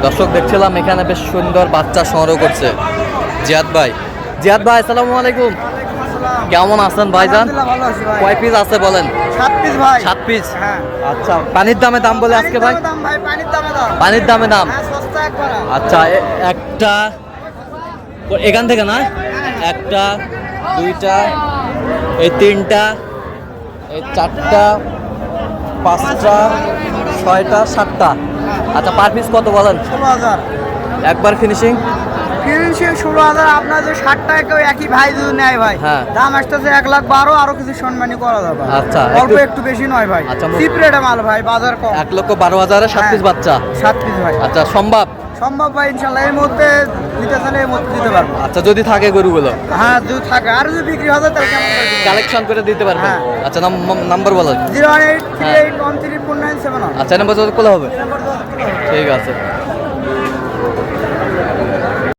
দর্শক দেখছিলাম এখানে বেশ সুন্দর বাচ্চা সংগ্রহ করছে জিয়াদ ভাই। জিয়াদ ভাই আসসালামু আলাইকুম, কেমন আছেন ভাইজান? কয় পিস আছে বলেন? 7 পিস ভাই। 7 পিস। হ্যাঁ। আচ্ছা, পানির দামে দাম বলে আজকে ভাই? দাম ভাই, পানির দামে দাম। পানির দামে দাম। হ্যাঁ, সস্তা একবার। আচ্ছা, একটা এখান থেকে না, একটা, দুইটা, এই তিনটা, এই চারটা, পাঁচটা, ছয়টা, সাতটা। আচ্ছা, পার পিস কত বলেন? 16,000। একবার ফিনিশিং? ফিনিশিং 16,000। আপনার যে 60 টাকা কেউ একই ভাই যদি নেয় ভাই, হ্যাঁ। দাম আসতেছে 1,12,000। আরো কিছু সম্মানী করা যাবে। আচ্ছা, অল্প একটু বেশি নয় ভাই। আচ্ছা, চিপ রেটে মাল ভাই, বাজার কম। 1,12,000-এ 7 পিস বাচ্চা। 7 পিস ভাই। আচ্ছা, সম্ভব? সম্ভব ভাই, ইনশাল্লাহ এর মধ্যে দিতে চাইলে এর মধ্যে দিতে পারবো। আচ্ছা, যদি থাকে গরুগুলো হ্যাঁ, যদি থাকে আর যদি বিক্রি হয় তাহলে কেমন করে দিবো? কালেকশন করে দিতে পারবেন? হ্যাঁ। আচ্ছা, নাম্বার বলেন। 01838134971। আচ্ছা, নাম্বার যত খোলা হবে। ঠিক আছে।